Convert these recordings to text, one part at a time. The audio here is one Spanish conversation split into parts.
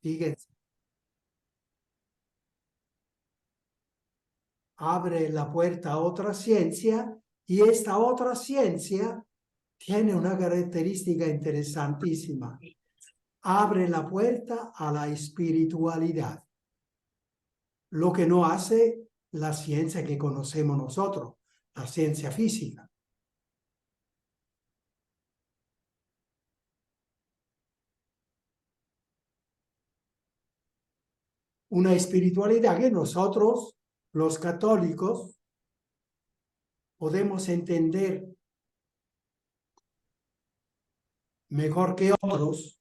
Fíjense, abre la puerta a otra ciencia y esta otra ciencia tiene una característica interesantísima. Abre la puerta a la espiritualidad, lo que no hace la ciencia que conocemos nosotros, la ciencia física. Una espiritualidad que nosotros, los católicos, podemos entender mejor que otros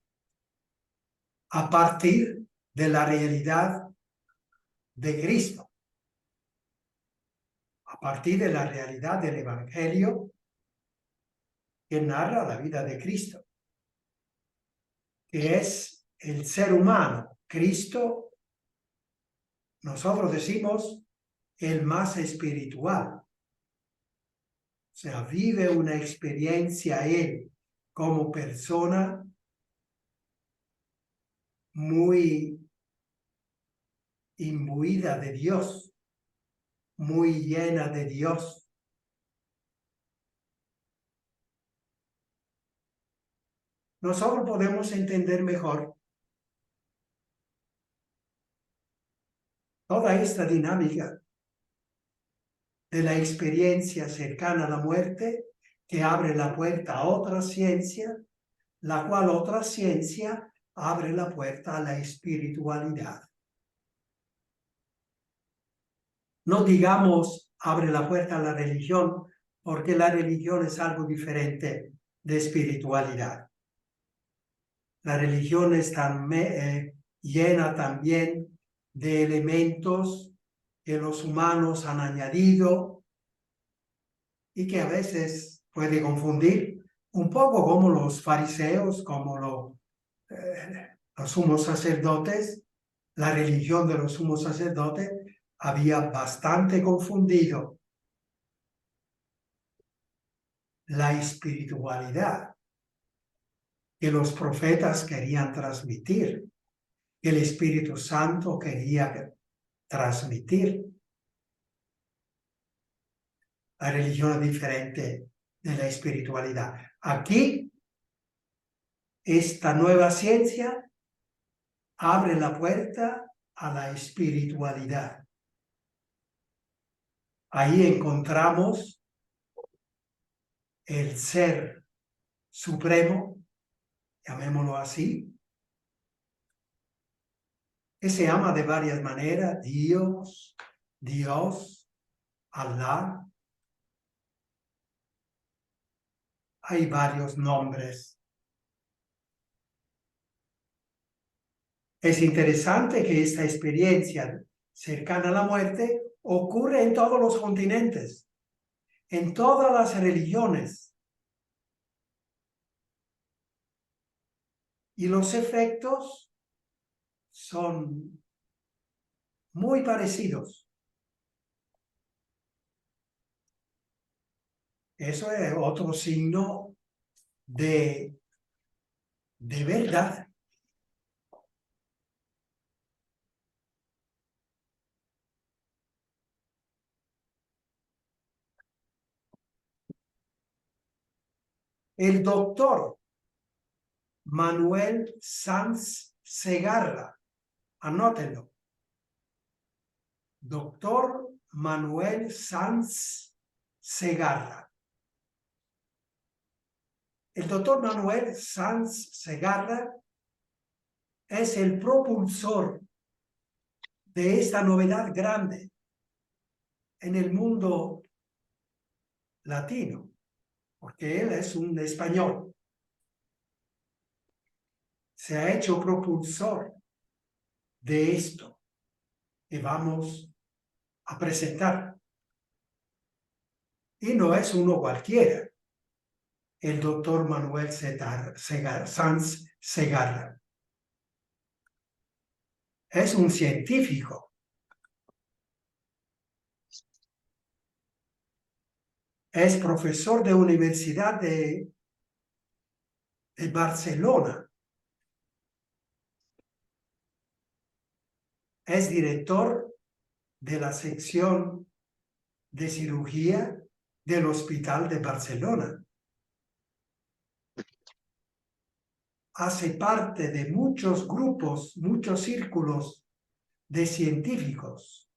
a partir de la realidad de Cristo, a partir de la realidad del Evangelio que narra la vida de Cristo, que es el ser humano. Cristo, nosotros decimos, el más espiritual. O sea, vive una experiencia él como persona muy imbuida de Dios, muy llena de Dios. Nosotros podemos entender mejor toda esta dinámica de la experiencia cercana a la muerte que abre la puerta a otra ciencia, la cual otra ciencia abre la puerta a la espiritualidad. No digamos abre la puerta a la religión, porque la religión es algo diferente de espiritualidad. La religión está llena también de elementos que los humanos han añadido y que a veces puede confundir, un poco como los fariseos, como los sumos sacerdotes. La religión de los sumos sacerdotes había bastante confundido la espiritualidad que los profetas querían transmitir, que el Espíritu Santo quería transmitir. La religión es diferente de la espiritualidad. Aquí, esta nueva ciencia abre la puerta a la espiritualidad. Ahí encontramos el ser supremo, llamémoslo así, que se llama de varias maneras: Dios, Alá. Hay varios nombres. Es interesante que esta experiencia cercana a la muerte ocurre en todos los continentes, en todas las religiones. Y los efectos son muy parecidos. Eso es otro signo de verdad. El doctor Manuel Sanz Segarra, anótenlo. Doctor Manuel Sanz Segarra. El doctor Manuel Sanz Segarra es el propulsor de esta novedad grande en el mundo latino, porque él es un español. Se ha hecho propulsor de esto que vamos a presentar. Y no es uno cualquiera, el doctor Manuel Sanz Segarra. Es un científico. Es profesor de Universidad de Barcelona. es director de la sección de cirugía del Hospital de Barcelona. Hace parte de muchos grupos, muchos círculos de científicos.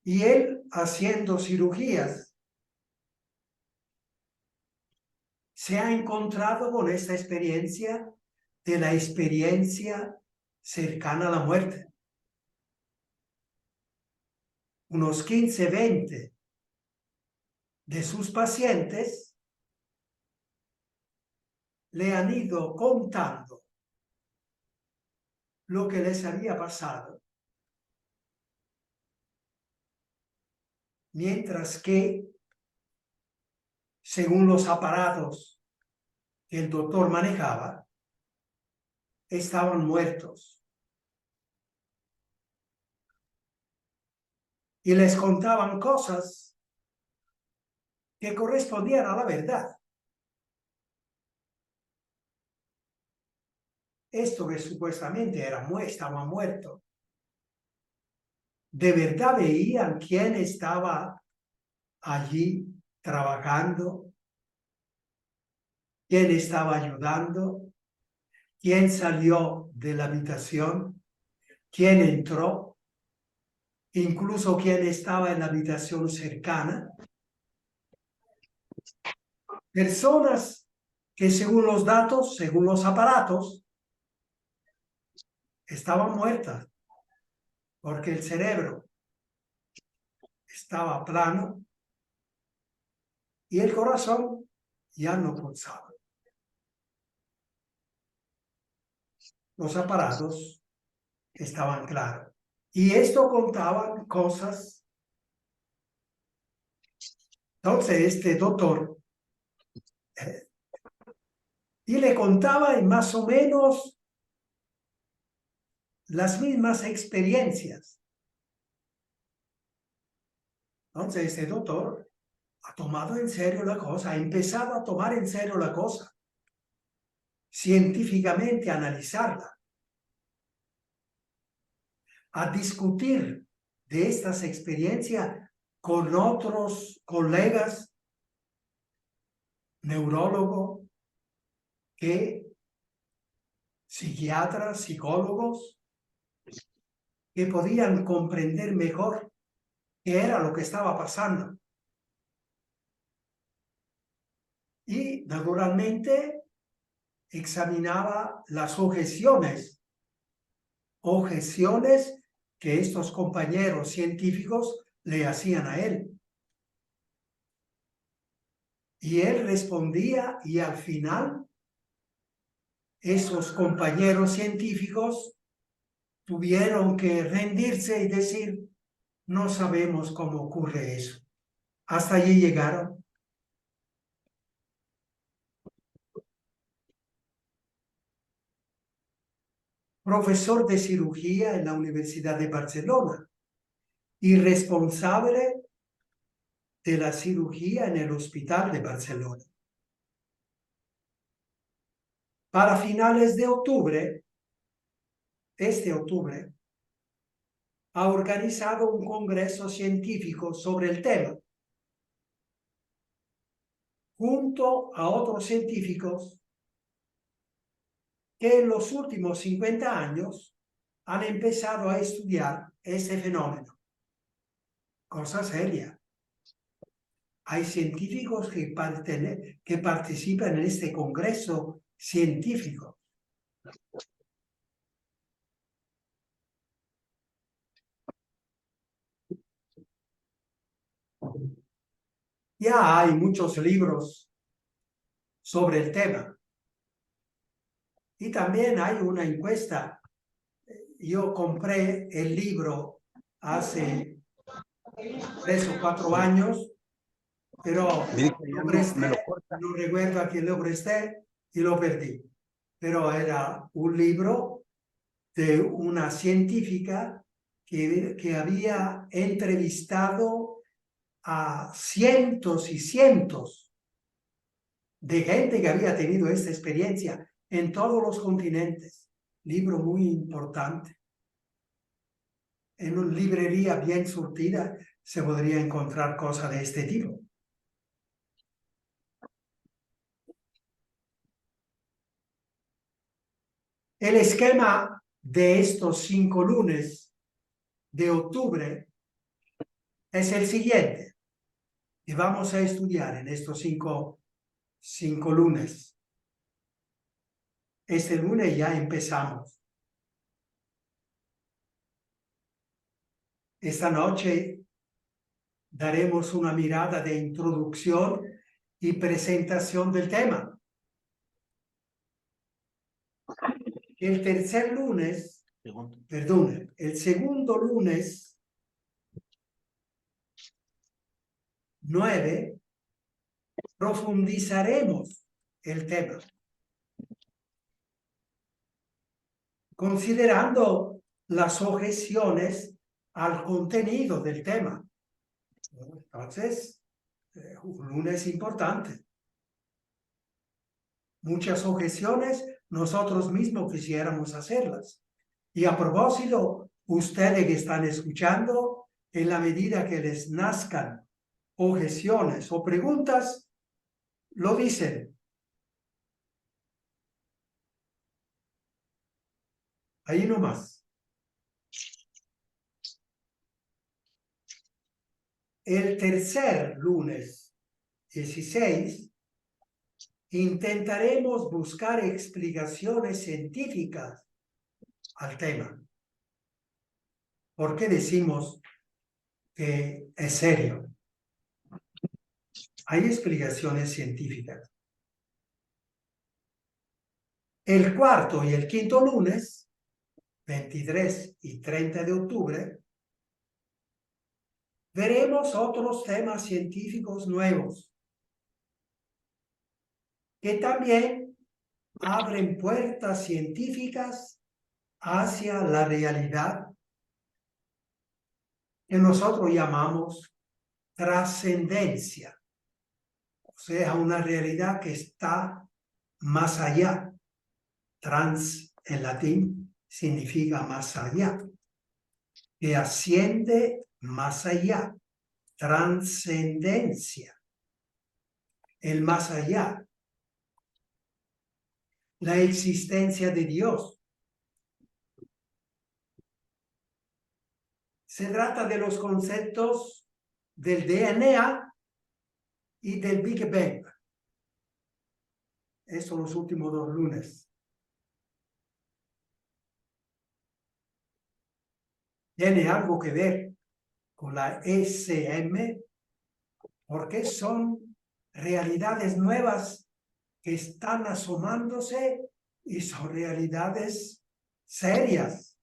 Y él, haciendo cirugías, se ha encontrado con esta experiencia de la experiencia cercana a la muerte. Unos 15, 20 de sus pacientes le han ido contando lo que les había pasado, mientras que, según los aparatos que el doctor manejaba, estaban muertos. Y les contaban cosas que correspondían a la verdad. Esto que supuestamente estaba muerto, de verdad veían quién estaba allí trabajando, quién estaba ayudando, quién salió de la habitación, quién entró, incluso quién estaba en la habitación cercana. Personas que según los datos, según los aparatos, estaban muertas porque el cerebro estaba plano y el corazón ya no pulsaba. Los aparatos estaban claros. Y esto contaban cosas. Entonces este doctor y le contaba en más o menos las mismas experiencias. Entonces este doctor ha tomado en serio la cosa, ha empezado a tomar en serio la cosa, científicamente a analizarla, a discutir de estas experiencias con otros colegas neurólogos, psiquiatras, psicólogos, que podían comprender mejor qué era lo que estaba pasando. Y naturalmente examinaba las objeciones que estos compañeros científicos le hacían a él. Y él respondía y al final esos compañeros científicos tuvieron que rendirse y decir, no sabemos cómo ocurre eso. Hasta allí llegaron. Profesor de cirugía en la Universidad de Barcelona y responsable de la cirugía en el Hospital de Barcelona. Para finales de octubre, este octubre, ha organizado un congreso científico sobre el tema, junto a otros científicos que en los últimos 50 años han empezado a estudiar este fenómeno. Cosa seria. Hay científicos que participan en este congreso científico. Ya hay muchos libros sobre el tema. Y también hay una encuesta. Yo compré el libro hace 3 o 4 años, pero lo presté, no recuerdo a quién lo presté y lo perdí. Pero era un libro de una científica que había entrevistado a cientos y cientos de gente que había tenido esta experiencia en todos los continentes. Libro muy importante. En una librería bien surtida se podría encontrar cosas de este tipo. El esquema de estos 5 lunes de octubre es el siguiente. Y vamos a estudiar en estos cinco lunes. Este lunes ya empezamos. Esta noche daremos una mirada de introducción y presentación del tema. El tercer lunes, perdón, el segundo lunes 9, profundizaremos el tema, considerando las objeciones al contenido del tema. Entonces, un lunes importante. Muchas objeciones nosotros mismos quisiéramos hacerlas. Y a propósito, ustedes que están escuchando, en la medida que les nazcan objeciones o preguntas, lo dicen. Ahí nomás. El tercer lunes 16, intentaremos buscar explicaciones científicas al tema. ¿Por qué decimos que es serio? Hay explicaciones científicas. El cuarto y el quinto lunes, 23 y 30 de octubre, veremos otros temas científicos nuevos que también abren puertas científicas hacia la realidad que nosotros llamamos trascendencia, o sea, una realidad que está más allá. Trans en latín significa más allá, que asciende más allá, trascendencia, el más allá, la existencia de Dios. Se trata de los conceptos del DNA y del Big Bang. Estos son los últimos 2 lunes. Tiene algo que ver con la ECM, porque son realidades nuevas que están asomándose y son realidades serias,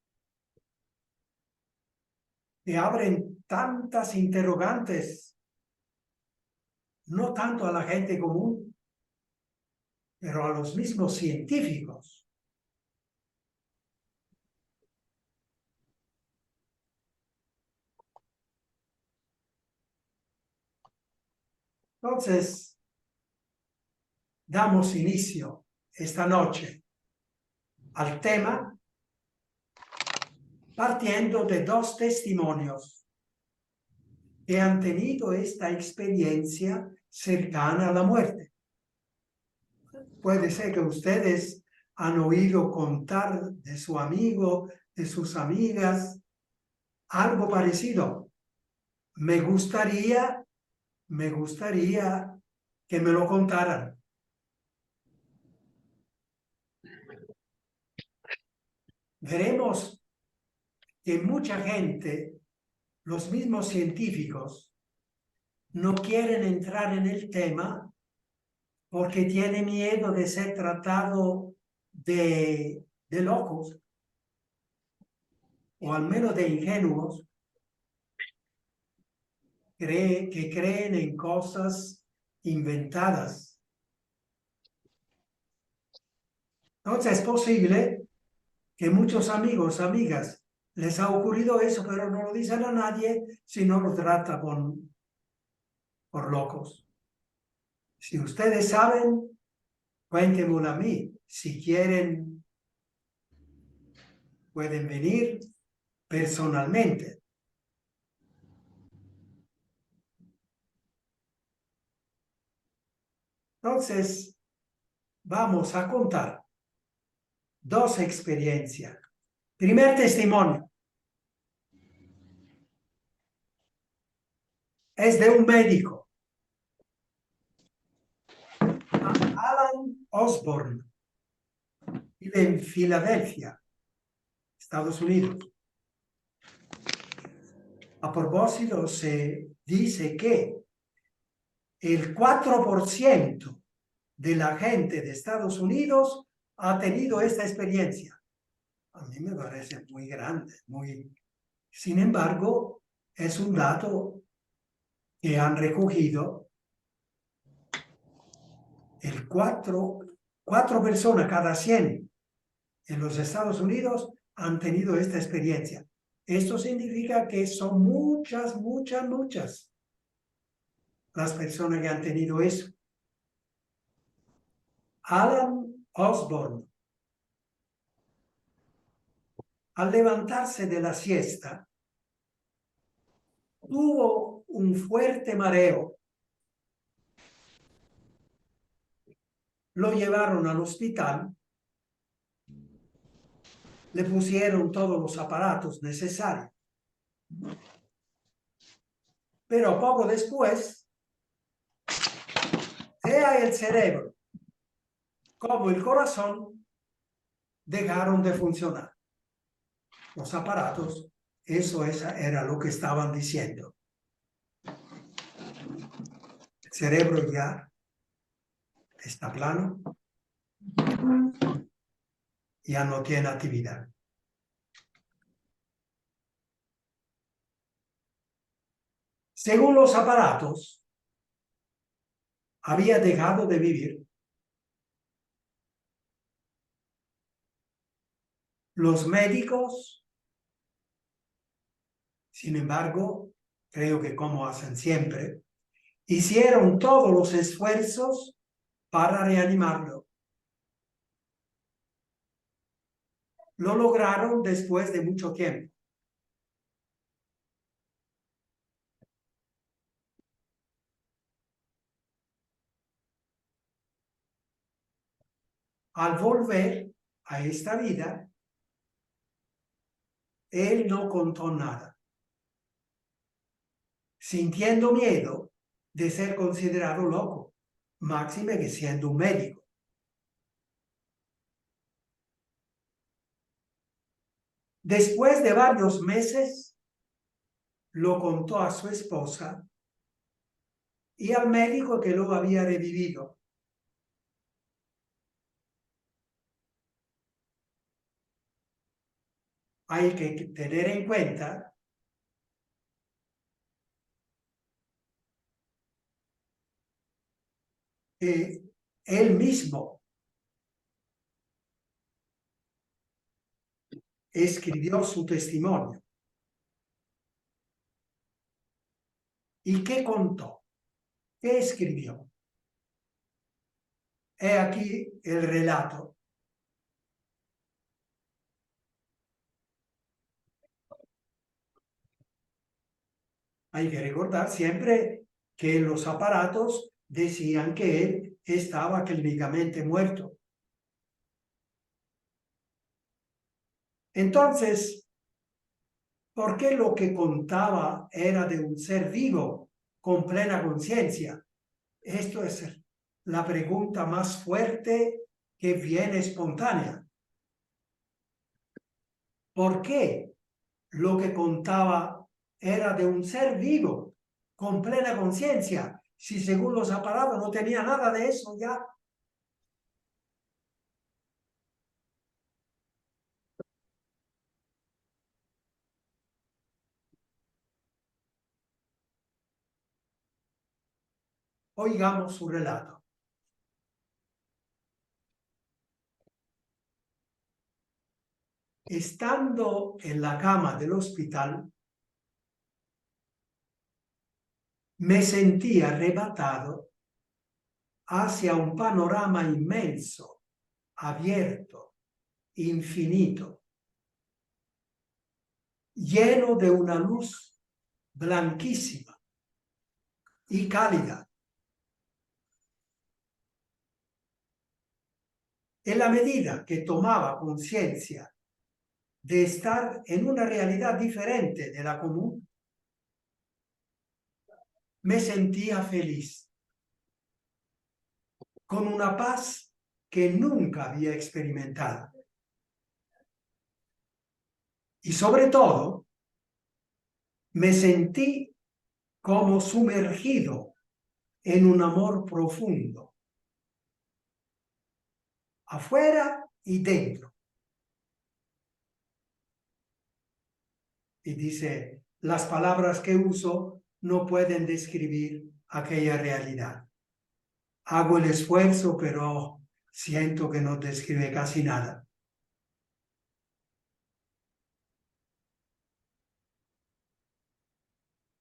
que abren tantas interrogantes, no tanto a la gente común, pero a los mismos científicos. Entonces, damos inicio esta noche al tema partiendo de 2 testimonios que han tenido esta experiencia cercana a la muerte. Puede ser que ustedes han oído contar de su amigo, de sus amigas, algo parecido. Me gustaría que me lo contaran. Veremos que mucha gente, los mismos científicos, no quieren entrar en el tema porque tiene miedo de ser tratado de locos, o al menos de ingenuos, que creen en cosas inventadas. Entonces es posible que muchos amigos, amigas, les ha ocurrido eso, pero no lo dicen a nadie, sino lo trata por locos. Si ustedes saben cuéntemelo a mí. Si quieren, pueden venir personalmente. Entonces, vamos a contar dos experiencias. Primer testimonio es de un médico, Alan Osborne, vive en Filadelfia, Estados Unidos. A propósito, se dice que el 4% de la gente de Estados Unidos ha tenido esta experiencia. A mí me parece muy grande, muy... Sin embargo, es un dato que han recogido el 4 personas cada 100 en los Estados Unidos han tenido esta experiencia. Esto significa que son muchas las personas que han tenido eso. Alan Osborne, al levantarse de la siesta, tuvo un fuerte mareo. Lo llevaron al hospital, le pusieron todos los aparatos necesarios. Pero poco después, sea el cerebro como el corazón dejaron de funcionar. Los aparatos, eso era lo que estaban diciendo. El cerebro ya está plano, ya no tiene actividad. Según los aparatos, había dejado de vivir. Los médicos, sin embargo, creo que como hacen siempre, hicieron todos los esfuerzos para reanimarlo. Lo lograron después de mucho tiempo. Al volver a esta vida, él no contó nada, sintiendo miedo de ser considerado loco, máxime que siendo un médico. Después de varios meses, lo contó a su esposa y al médico que lo había revivido. Hay que tener en cuenta que él mismo escribió su testimonio. ¿Y qué contó? ¿Qué escribió? He aquí el relato. Hay que recordar siempre que los aparatos decían que él estaba clínicamente muerto. Entonces, ¿por qué lo que contaba era de un ser vivo con plena conciencia? Esto es la pregunta más fuerte que viene espontánea. ¿Por qué lo que contaba era de un ser vivo con plena conciencia? Si según los aparatos no tenía nada de eso ya. Oigamos su relato. Estando en la cama del hospital, me sentí arrebatado hacia un panorama inmenso, abierto, infinito, lleno de una luz blanquísima y cálida. En la medida que tomaba conciencia de estar en una realidad diferente de la común, me sentía feliz, con una paz que nunca había experimentado. Y sobre todo, me sentí como sumergido en un amor profundo, afuera y dentro. Y dice, las palabras que uso no pueden describir aquella realidad. Hago el esfuerzo, pero siento que no describe casi nada.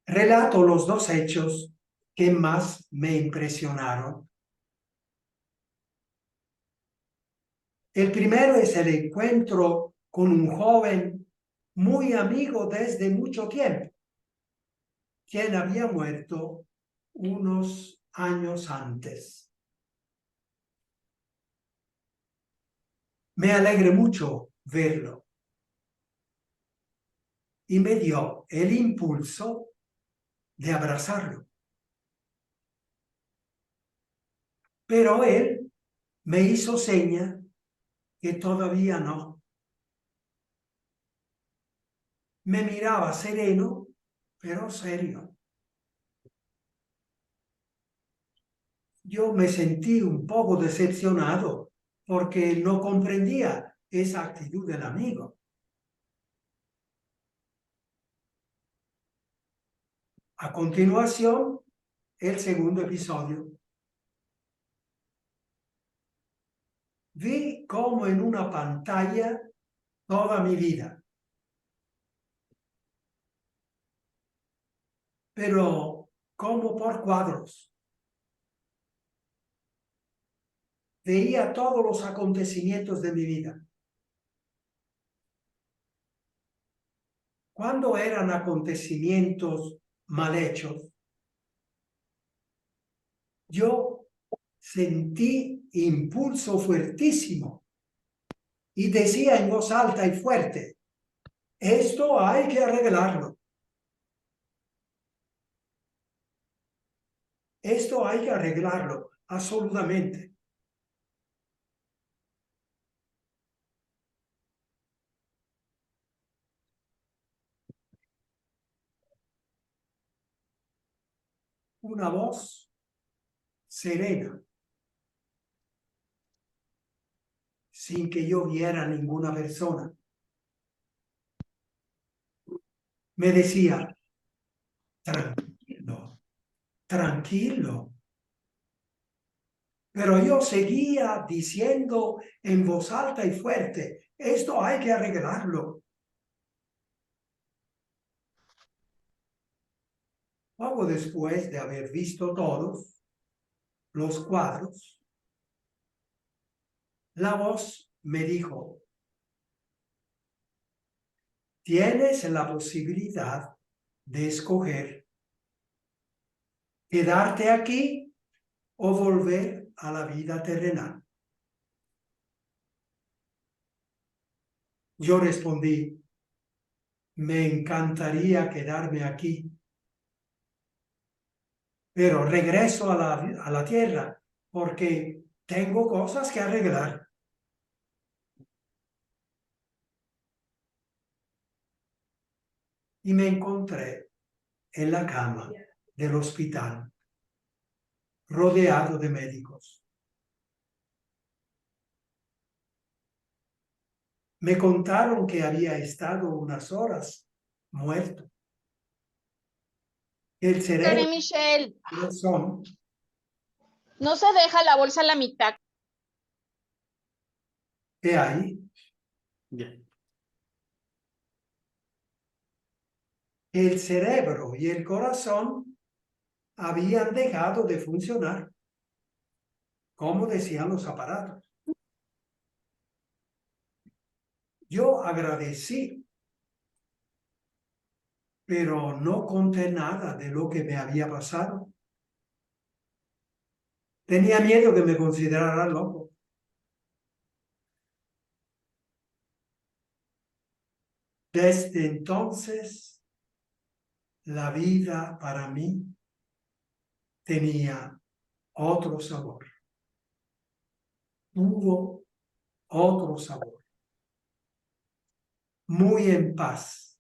Relato los dos hechos que más me impresionaron. El primero es el encuentro con un joven muy amigo desde mucho tiempo, quien había muerto unos años antes. Me alegré mucho verlo y me dio el impulso de abrazarlo. Pero él me hizo seña que todavía no. Me miraba sereno, pero serio. Yo me sentí un poco decepcionado porque no comprendía esa actitud del amigo. A continuación, el segundo episodio. Vi como en una pantalla toda mi vida. Pero como por cuadros. Veía todos los acontecimientos de mi vida. Cuando eran acontecimientos mal hechos, yo sentí impulso fuertísimo y decía en voz alta y fuerte, esto hay que arreglarlo. Esto hay que arreglarlo, absolutamente. Una voz serena, sin que yo viera ninguna persona. Me decía, tranquilo, tranquilo. Pero yo seguía diciendo en voz alta y fuerte, esto hay que arreglarlo. Poco después de haber visto todos los cuadros, la voz me dijo, tienes la posibilidad de escoger quedarte aquí o volver a la vida terrenal. Yo respondí, me encantaría quedarme aquí, pero regreso a la tierra porque tengo cosas que arreglar. Y me encontré en la cama del hospital, rodeado de médicos. Me contaron que había estado unas horas muerto. El cerebro, Michelle, son, no se deja la bolsa a la mitad. ¿qué hay? El cerebro y el corazón habían dejado de funcionar. como decían los aparatos. Yo agradecí, pero no conté nada de lo que me había pasado. Tenía miedo que me consideraran loco. Desde entonces, la vida para mí tenía otro sabor. Tuvo otro sabor. Muy en paz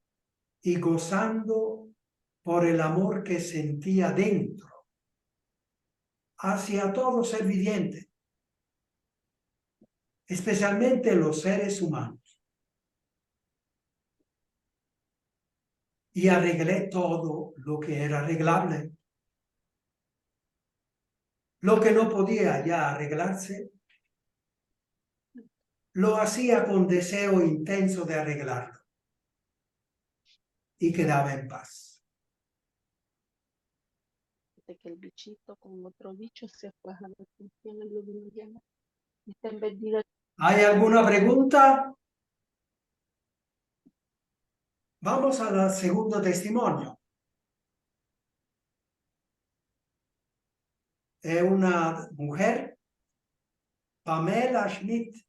y gozando por el amor que sentía dentro hacia todo ser viviente, especialmente los seres humanos. Y arreglé todo lo que era arreglable. Lo que no podía ya arreglarse, lo hacía con deseo intenso de arreglarlo. Y quedaba en paz. De que el bichito con otro bicho se fue a la función en Lubliana. Está en vez de... ¿Hay alguna pregunta? Vamos al segundo testimonio. Es una mujer, Pamela Schmidt,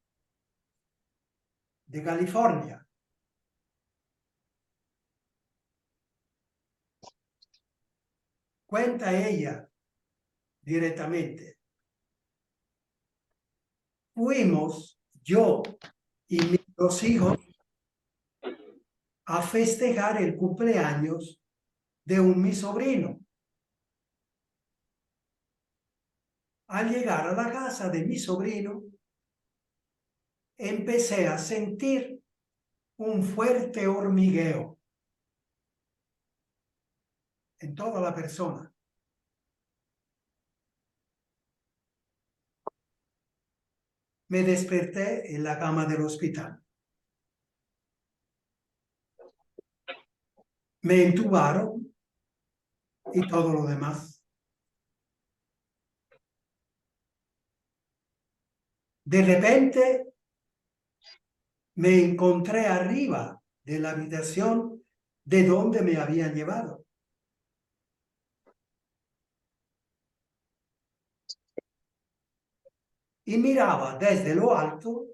de California. Cuenta ella directamente. Fuimos yo y mis dos hijos a festejar el cumpleaños de mi sobrino. Al llegar a la casa de mi sobrino, empecé a sentir un fuerte hormigueo en toda la persona. Me desperté en la cama del hospital. Me intubaron y todo lo demás. De repente me encontré arriba de la habitación de donde me habían llevado. Y miraba desde lo alto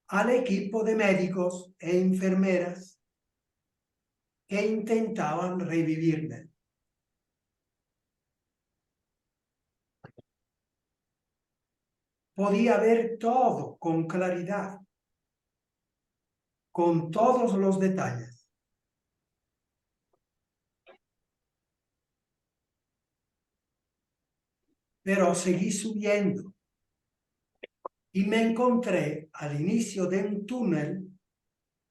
al equipo de médicos e enfermeras que intentaban revivirme. Podía ver todo con claridad, con todos los detalles. Pero seguí subiendo y me encontré al inicio de un túnel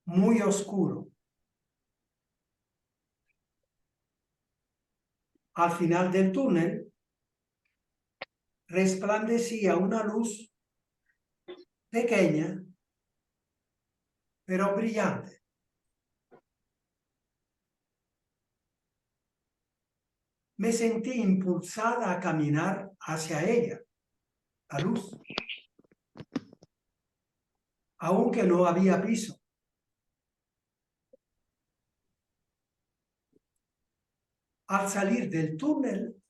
muy oscuro. Al final del túnel resplandecía una luz pequeña, pero brillante. Me sentí impulsada a caminar hacia ella, la luz, aunque no había piso. Al salir del túnel,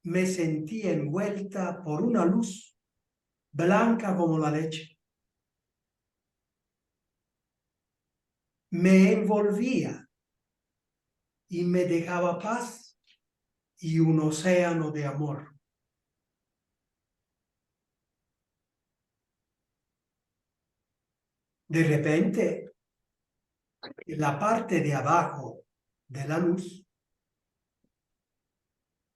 me sentí envuelta por una luz blanca como la leche. Me envolvía y me dejaba paz y un océano de amor. De repente, en la parte de abajo de la luz,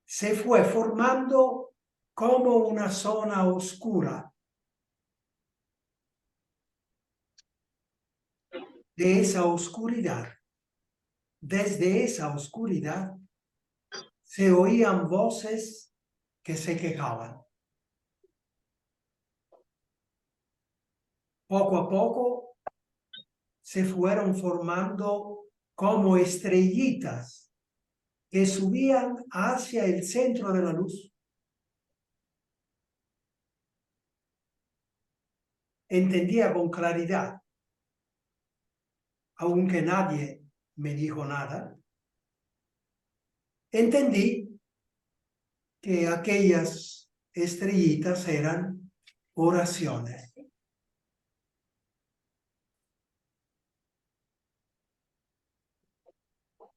se fue formando como una zona oscura. De esa oscuridad, desde esa oscuridad, se oían voces que se quejaban. Poco a poco se fueron formando como estrellitas que subían hacia el centro de la luz. entendía con claridad, aunque nadie me dijo nada, entendí que aquellas estrellitas eran oraciones.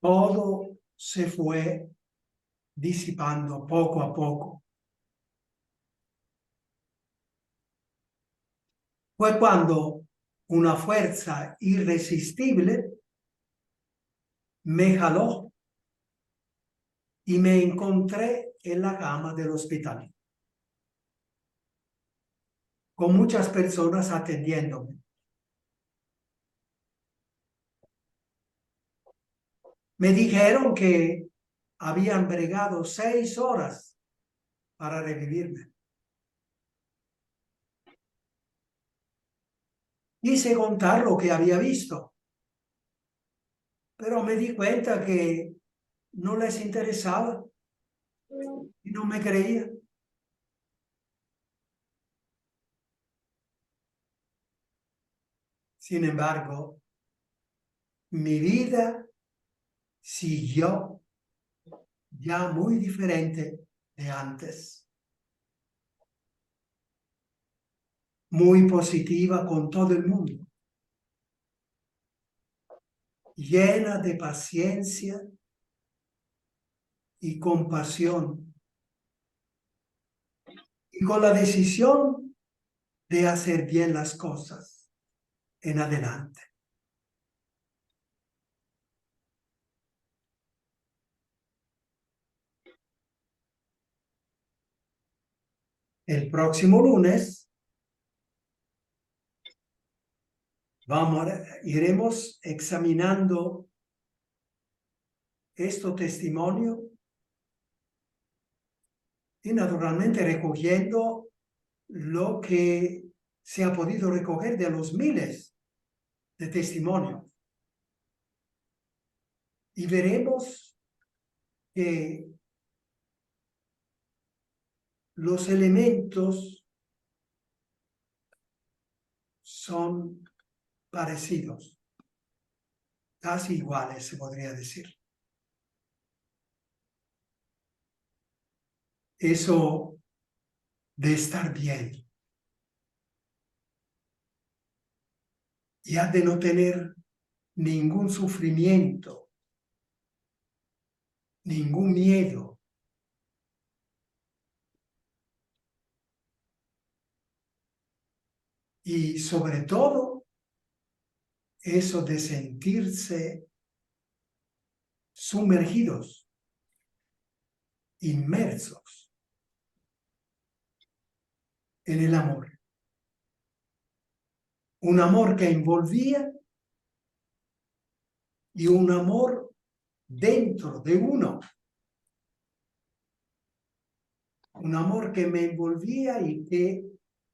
Todo se fue disipando poco a poco. Fue cuando una fuerza irresistible me jaló y me encontré en la cama del hospital, con muchas personas atendiéndome. Me dijeron que habían bregado 6 horas para revivirme. Quise contar lo que había visto, pero me di cuenta que no les interesaba y no me creía. Sin embargo, mi vida siguió ya muy diferente de antes. Muy positiva con todo el mundo. Llena de paciencia y compasión. Y con la decisión de hacer bien las cosas en adelante. El próximo lunes iremos examinando este testimonio y naturalmente recogiendo lo que se ha podido recoger de los miles de testimonios. Y veremos que los elementos son parecidos, casi iguales, se podría decir. Eso de estar bien, ya de no tener ningún sufrimiento, ningún miedo. Y sobre todo, eso de sentirse sumergidos, inmersos en el amor. Un amor que envolvía y un amor dentro de uno. Un amor que me envolvía y que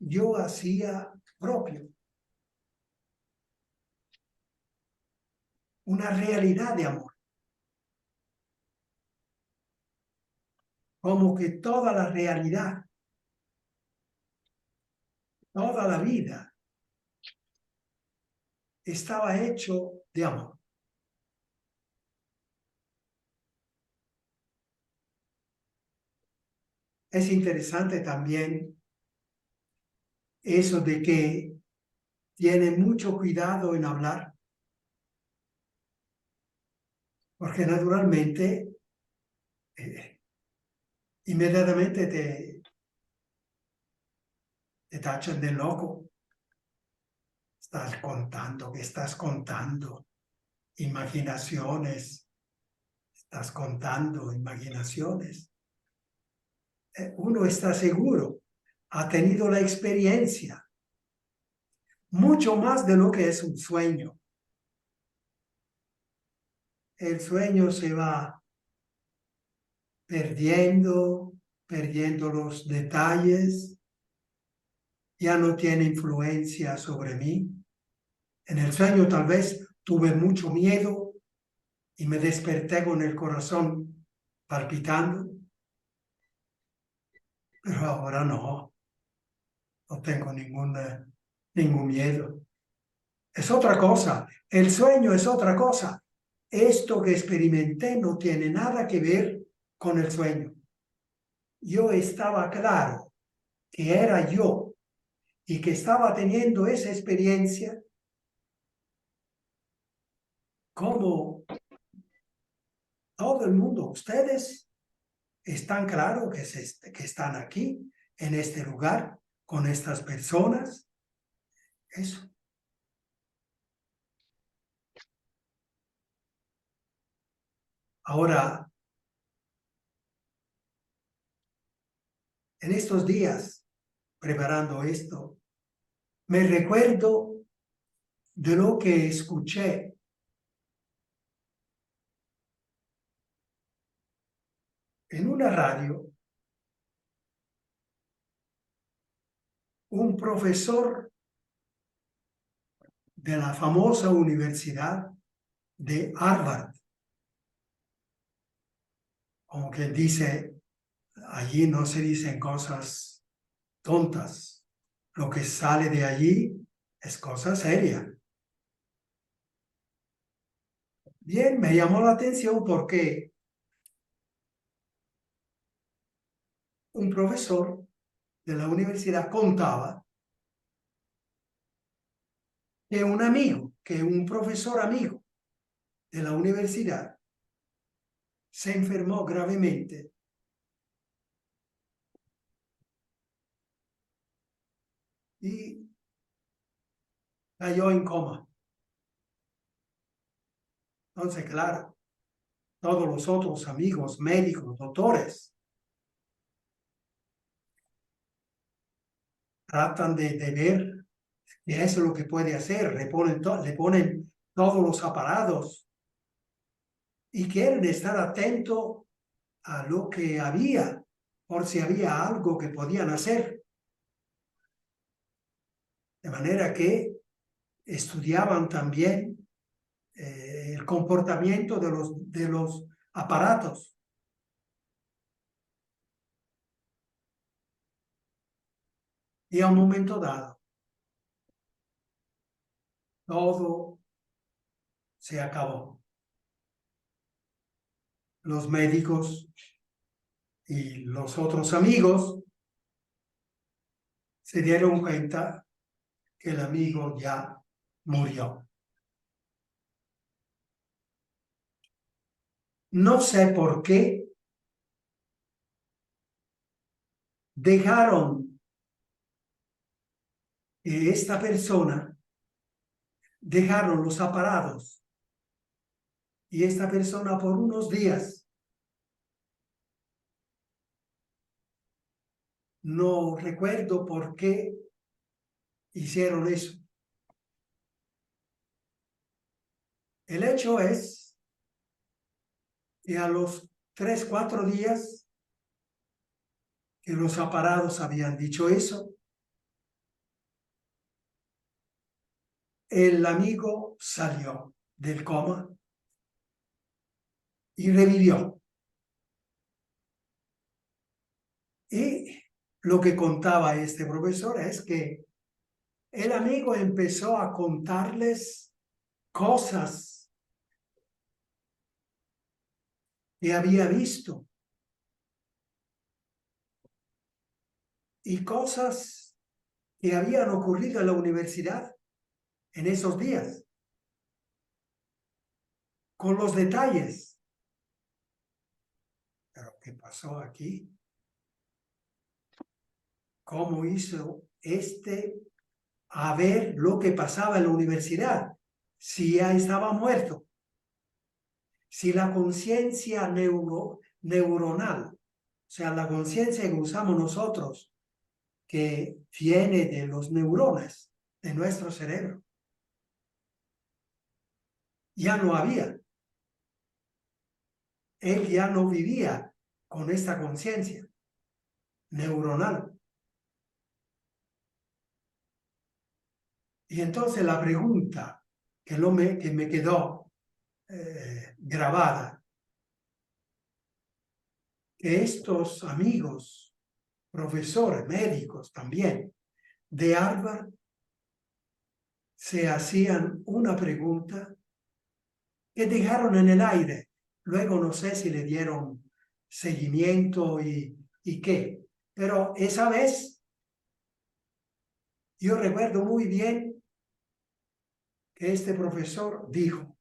yo hacía propio. Una realidad de amor. Como que toda la realidad, toda la vida, estaba hecho de amor. Es interesante también eso de que tiene mucho cuidado en hablar, porque naturalmente inmediatamente te tachan de loco. Estás contando, ¿qué estás contando? Imaginaciones. Estás contando imaginaciones. Uno está seguro, ha tenido la experiencia, mucho más de lo que es un sueño. El sueño se va perdiendo los detalles, ya no tiene influencia sobre mí. En el sueño tal vez tuve mucho miedo y me desperté con el corazón palpitando, pero ahora no tengo ningún ningún miedo. Es otra cosa. El sueño es otra cosa. Esto que experimenté no tiene nada que ver con el sueño. Yo estaba claro que era yo y que estaba teniendo esa experiencia como todo el mundo. Ustedes están claros que están aquí, en este lugar, con estas personas. Eso. Ahora, en estos días, preparando esto, me recuerdo de lo que escuché en una radio. Un profesor de la famosa universidad de Harvard, como que dice, allí no se dicen cosas tontas, lo que sale de allí es cosa seria. Bien, me llamó la atención porque un profesor de la universidad contaba que un profesor amigo de la universidad se enfermó gravemente y cayó en coma. Entonces, claro, todos los otros amigos, médicos, doctores, tratan de ver qué es lo que puede hacer, le ponen todos los aparatos y quieren estar atentos a lo que había, por si había algo que podían hacer. De manera que estudiaban también el comportamiento de los aparatos. Y a un momento dado, todo se acabó. Los médicos y los otros amigos se dieron cuenta que el amigo ya murió. No sé por qué dejaron que esta persona, dejaron los aparatos y esta persona por unos días, no recuerdo por qué hicieron eso. El hecho es que a los 3, 4 días que los aparatos habían dicho eso, el amigo salió del coma y revivió. Y lo que contaba este profesor es que el amigo empezó a contarles cosas que había visto y cosas que habían ocurrido en la universidad en esos días, con los detalles. ¿Pero qué pasó aquí? ¿Cómo hizo a ver lo que pasaba en la universidad? Si ya estaba muerto. Si la conciencia neuronal, o sea, la conciencia que usamos nosotros, que viene de los neuronas de nuestro cerebro, ya no había. Él ya no vivía con esta conciencia neuronal. Y entonces la pregunta que me quedó grabada, que estos amigos, profesores, médicos también, de Harvard, se hacían una pregunta que dejaron en el aire. Luego no sé si le dieron seguimiento y qué. Pero esa vez yo recuerdo muy bien que este profesor dijo,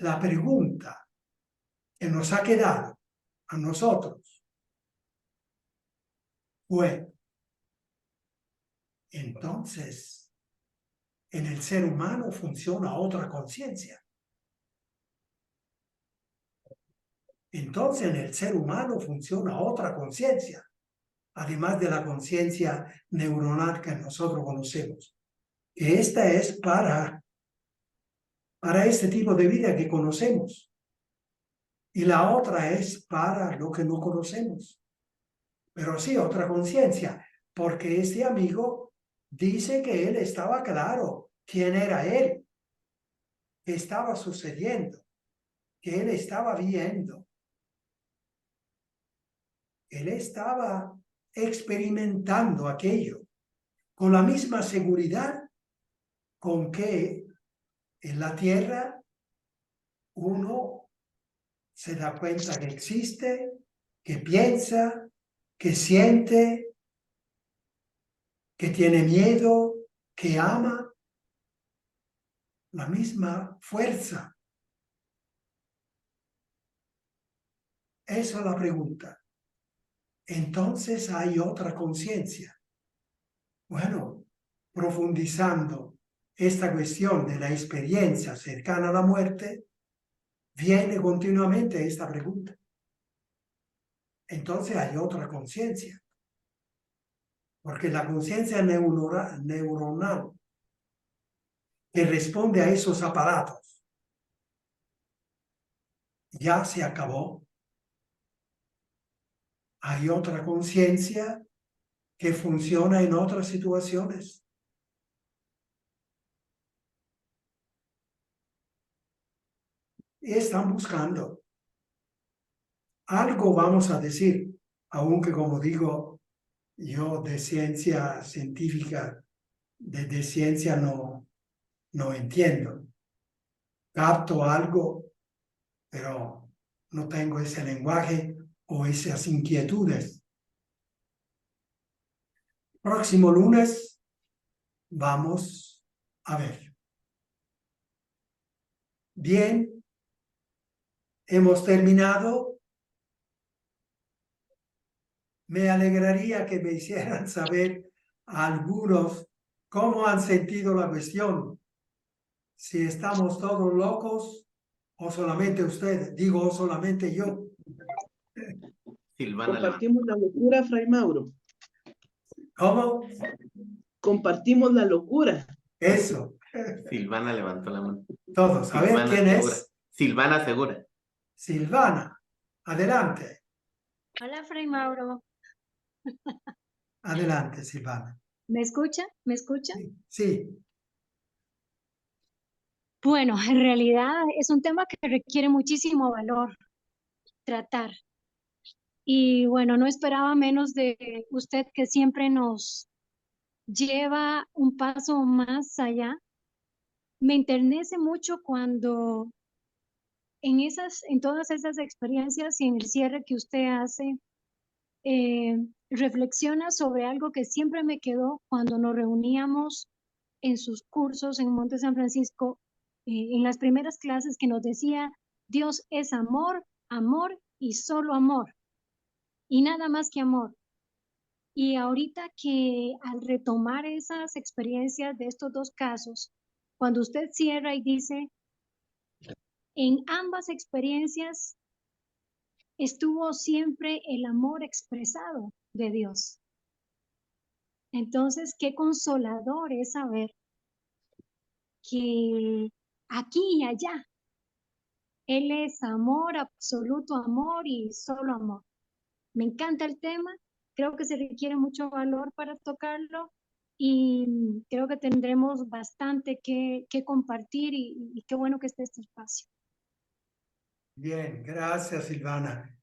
la pregunta que nos ha quedado a nosotros fue, entonces, en el ser humano funciona otra conciencia. Entonces, en el ser humano funciona otra conciencia, además de la conciencia neuronal que nosotros conocemos. Que esta es para este tipo de vida que conocemos. Y la otra es para lo que no conocemos. Pero sí, otra conciencia, porque este amigo dice que él estaba claro quién era él, qué estaba sucediendo, que él estaba viendo. Él estaba experimentando aquello con la misma seguridad con que en la tierra uno se da cuenta que existe, que piensa, que siente, que tiene miedo, que ama, la misma fuerza. Esa es la pregunta. Entonces hay otra conciencia. Bueno, profundizando esta cuestión de la experiencia cercana a la muerte, viene continuamente esta pregunta. Entonces hay otra conciencia. Porque la conciencia neuronal que responde a esos aparatos ya se acabó. Hay otra conciencia que funciona en otras situaciones. Y están buscando. Algo vamos a decir, aunque como digo, yo de ciencia científica, de ciencia no entiendo. Capto algo, pero no tengo ese lenguaje o esas inquietudes. Próximo lunes vamos a ver. Bien, hemos terminado. Me alegraría que me hicieran saber a algunos cómo han sentido la cuestión. Si estamos todos locos o solamente usted, digo solamente yo. Silvana Compartimos la locura, Fray Mauro. ¿Cómo? Compartimos la locura. Eso. Silvana levantó la mano. Todos. A ver, Silvana ¿quién Segura. es? Silvana Segura. Silvana. Adelante. Hola, Fray Mauro. Adelante, Silvana. ¿Me escucha? ¿Me escucha? Sí. Bueno, en realidad es un tema que requiere muchísimo valor tratar. Y bueno, no esperaba menos de usted, que siempre nos lleva un paso más allá. Me enternece mucho cuando en todas esas experiencias y en el cierre que usted hace, reflexiona sobre algo que siempre me quedó cuando nos reuníamos en sus cursos en Monte San Francisco, en las primeras clases, que nos decía: Dios es amor, amor y solo amor, y nada más que amor. Y ahorita que al retomar esas experiencias de estos dos casos, cuando usted cierra y dice, en ambas experiencias estuvo siempre el amor expresado de Dios. Entonces, qué consolador es saber que aquí y allá Él es amor, absoluto amor y solo amor. Me encanta el tema, creo que se requiere mucho valor para tocarlo y creo que tendremos bastante que compartir y qué bueno que esté este espacio. Bien, gracias, Silvana.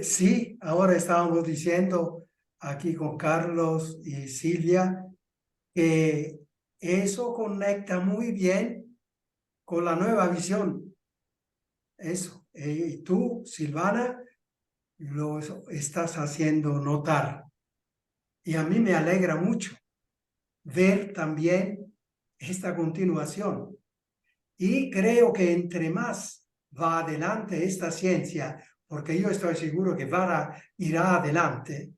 Sí, ahora estábamos diciendo aquí con Carlos y Silvia que eso conecta muy bien con la nueva visión. Eso. Y tú, Silvana, lo estás haciendo notar. Y a mí me alegra mucho ver también esta continuación. Y creo que entre más va adelante esta ciencia, porque yo estoy seguro que irá adelante.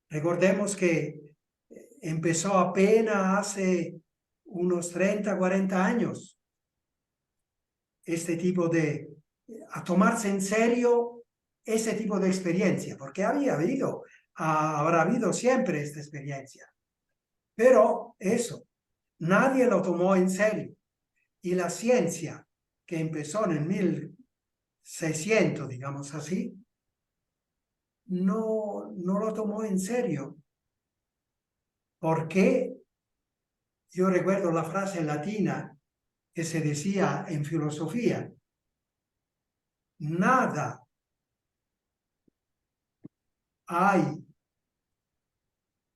Recordemos que empezó apenas hace unos 30, 40 años este tipo a tomarse en serio ese tipo de experiencia, porque habrá habido siempre esta experiencia. Pero eso, nadie lo tomó en serio. Y la ciencia, que empezó en el 1600, digamos así, no lo tomó en serio. Porque yo recuerdo la frase latina que se decía en filosofía: nada hay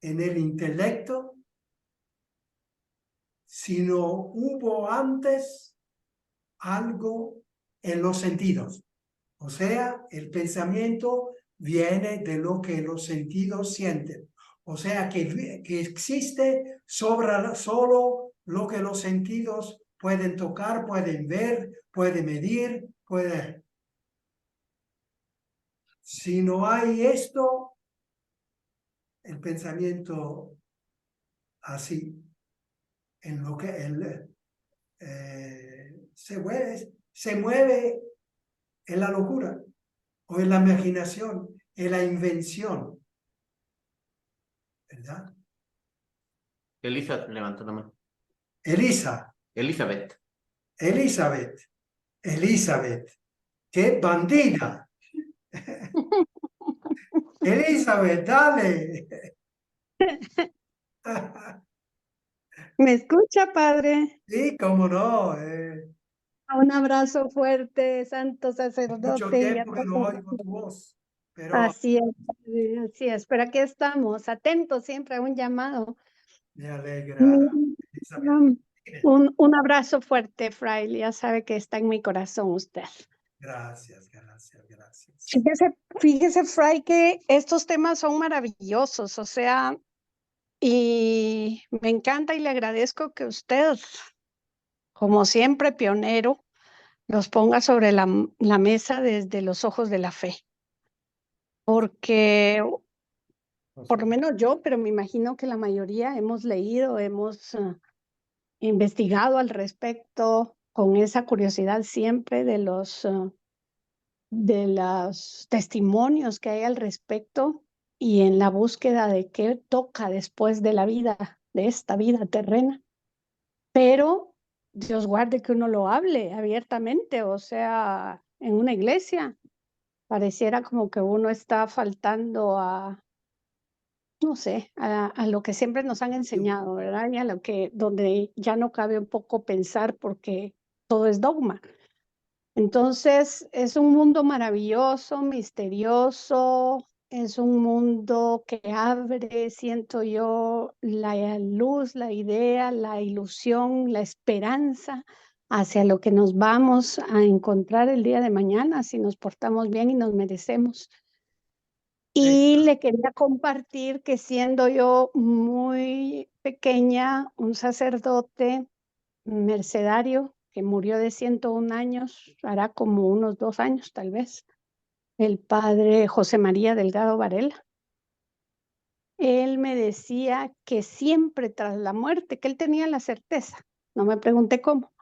en el intelecto sino hubo antes algo en los sentidos. O sea, el pensamiento viene de lo que los sentidos sienten. O sea, que existe solo lo que los sentidos pueden tocar, pueden ver, pueden medir, pueden... Si no hay esto, el pensamiento así, en lo que se mueve en la locura, o en la imaginación, en la invención, ¿verdad? Elisa levantó la mano. Elizabeth, Elizabeth. qué bandida. Elizabeth, dale. ¿Me escucha, padre? Sí, cómo no. Un abrazo fuerte, santo Mucho sacerdote. Y a tiempo que no todos. oigo tu voz, pero Así es, padre, así es. Pero aquí estamos, atentos siempre a un llamado. me alegra, Mm, Elizabeth. Un abrazo fuerte, fraile. Ya sabe que está en mi corazón usted. Gracias, gracias, gracias. Fíjese, Fray, que estos temas son maravillosos, o sea, y me encanta y le agradezco que usted, como siempre, pionero, los ponga sobre la mesa desde los ojos de la fe. Porque, por lo menos yo, pero me imagino que la mayoría hemos leído, hemos investigado al respecto con esa curiosidad siempre de los testimonios que hay al respecto y en la búsqueda de qué toca después de la vida, de esta vida terrena. Pero Dios guarde que uno lo hable abiertamente, o sea, en una iglesia. Pareciera como que uno está faltando no sé, a lo que siempre nos han enseñado, ¿verdad? Y a lo que, donde ya no cabe un poco pensar porque todo es dogma. Entonces, es un mundo maravilloso, misterioso, es un mundo que abre, siento yo, la luz, la idea, la ilusión, la esperanza hacia lo que nos vamos a encontrar el día de mañana si nos portamos bien y nos merecemos. Y le quería compartir que siendo yo muy pequeña, un sacerdote mercedario que murió de 101 años, hará como unos 2 años tal vez, el padre José María Delgado Varela. Él me decía que siempre tras la muerte, que él tenía la certeza, no me pregunté cómo,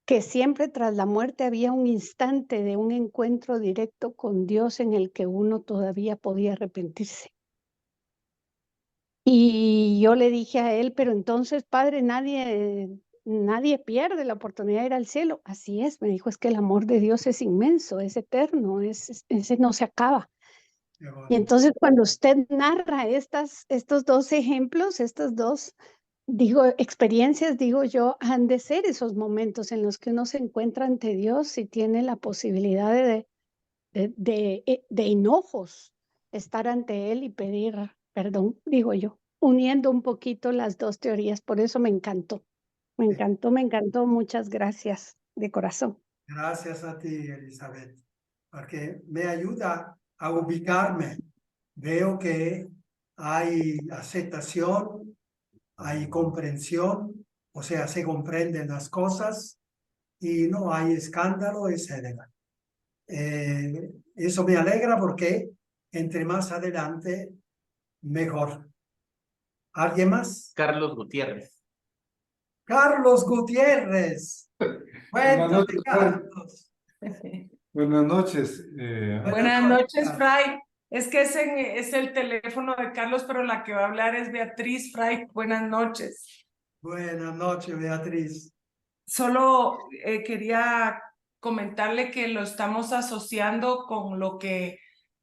que siempre tras la muerte había un instante de un encuentro directo con Dios en el que uno todavía podía arrepentirse. Y yo le dije a él, pero entonces, padre, nadie pierde la oportunidad de ir al cielo. Así es, me dijo, es que el amor de Dios es inmenso, es eterno, ese no se acaba. Y entonces cuando usted narra estos dos ejemplos, estas dos, experiencias, digo yo, han de ser esos momentos en los que uno se encuentra ante Dios y tiene la posibilidad de hinojos estar ante Él y pedir perdón, digo yo. uniendo un poquito las dos teorías. Por eso me encantó. Me encantó, me encantó. Muchas gracias de corazón. Gracias a ti, Elizabeth, porque me ayuda a ubicarme. Veo que hay aceptación, hay comprensión, o sea, se comprenden las cosas y no hay escándalo, etc. Eso me alegra porque entre más adelante, mejor. ¿Alguien más? Carlos Gutiérrez. Carlos Gutiérrez. Buenas Cuéntame, noches, Carlos. Buenas noches. Buenas noches, Fray. Es que es el teléfono de Carlos, pero la que va a hablar es Beatriz, Fray. Buenas noches. Buenas noches, Beatriz. Solo quería comentarle que lo estamos asociando con lo que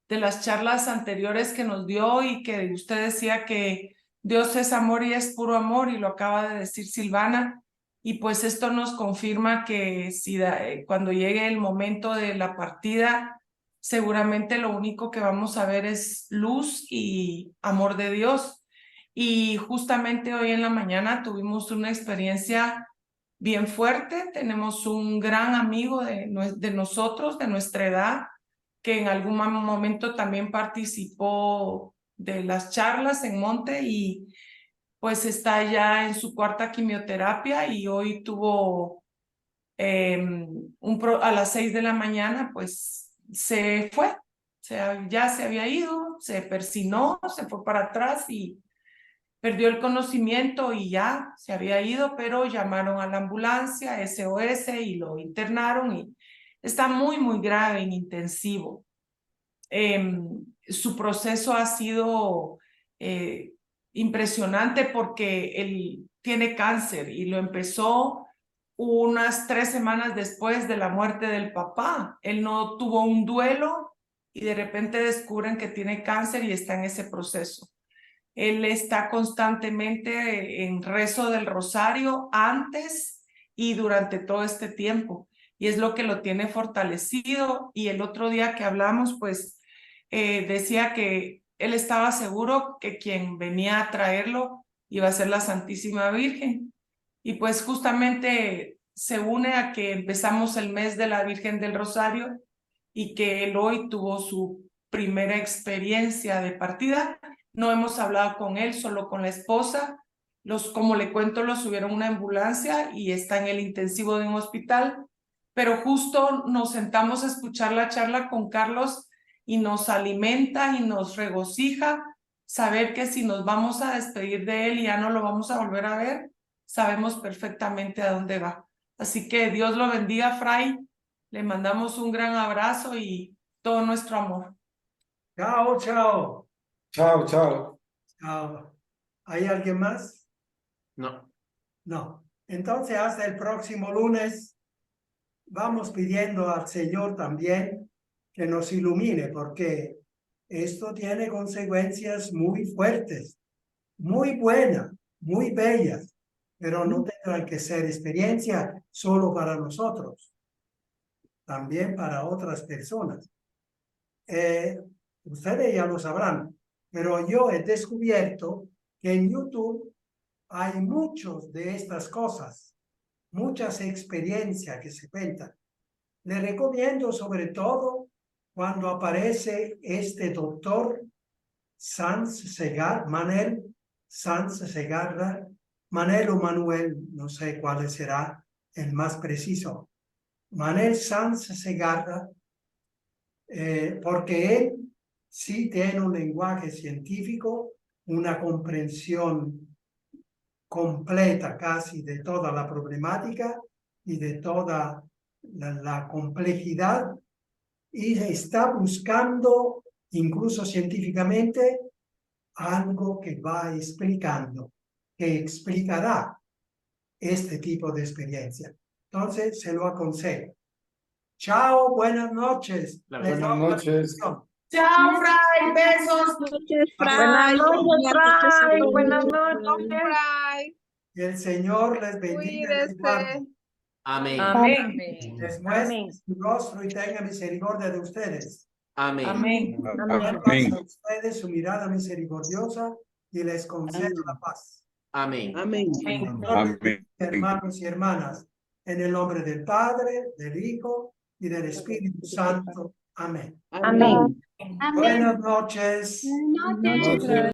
de las charlas anteriores que nos dio y que usted decía que Dios es amor y es puro amor, y lo acaba de decir Silvana. Y pues esto nos confirma que si cuando llegue el momento de la partida, seguramente lo único que vamos a ver es luz y amor de Dios. Y justamente hoy en la mañana tuvimos una experiencia bien fuerte. Tenemos un gran amigo de nosotros, de nuestra edad, que en algún momento también participó de las charlas en Monte y pues está ya en su 4ª quimioterapia, y hoy tuvo a las 6 de la mañana, pues se fue, ya se había ido, se persinó, se fue para atrás y perdió el conocimiento y ya se había ido, pero llamaron a la ambulancia, SOS, y lo internaron y está muy, muy grave en intensivo. Su proceso ha sido impresionante porque él tiene cáncer y lo empezó unas 3 semanas después de la muerte del papá. Él no tuvo un duelo y de repente descubren que tiene cáncer y está en ese proceso. Él está constantemente en rezo del rosario antes y durante todo este tiempo, y es lo que lo tiene fortalecido. Y el otro día que hablamos, pues decía que él estaba seguro que quien venía a traerlo iba a ser la Santísima Virgen. Y pues justamente se une a que empezamos el mes de la Virgen del Rosario y que él hoy tuvo su primera experiencia de partida. No hemos hablado con él, solo con la esposa. Como le cuento, lo subieron a una ambulancia y está en el intensivo de un hospital. Pero justo nos sentamos a escuchar la charla con Carlos y nos alimenta y nos regocija saber que si nos vamos a despedir de él y ya no lo vamos a volver a ver, sabemos perfectamente a dónde va. Así que Dios lo bendiga, Fray. Le mandamos un gran abrazo y todo nuestro amor. Chao, chao. Chao, chao. Chao. ¿Hay alguien más? No. No. Entonces, hasta el próximo lunes, vamos pidiendo al Señor también que nos ilumine, porque esto tiene consecuencias muy fuertes, muy buenas, muy bellas, pero no tendrán que ser experiencia solo para nosotros, también para otras personas. Ustedes ya lo sabrán, pero yo he descubierto que en YouTube hay muchos de estas cosas, muchas experiencias que se cuentan. Le recomiendo sobre todo cuando aparece este doctor Sanz Segarra, Manel Sanz Segarra, Manel o Manuel, no sé cuál será el más preciso. Manel Sanz Segarra, porque él sí tiene un lenguaje científico, una comprensión completa casi de toda la problemática y de toda la complejidad, y está buscando, incluso científicamente, algo que va explicando, que explicará este tipo de experiencia. Entonces, se lo aconsejo. Chao, buenas noches. Buenas noches. Chao, Fray, besos. Buenas noches, Fray. Buenas noches. Y el Señor les bendiga. Amén. Amén. Les muestre su rostro y tenga misericordia de ustedes. Amén. Amén. A ustedes su mirada misericordiosa y les conceda Amén. la paz. Amén. Amén. Amén. Hermanos y hermanas, en el nombre del Padre, del Hijo y del Espíritu Santo. Amén. Amén. Amén. Buenas noches. Buenas noches. Noche.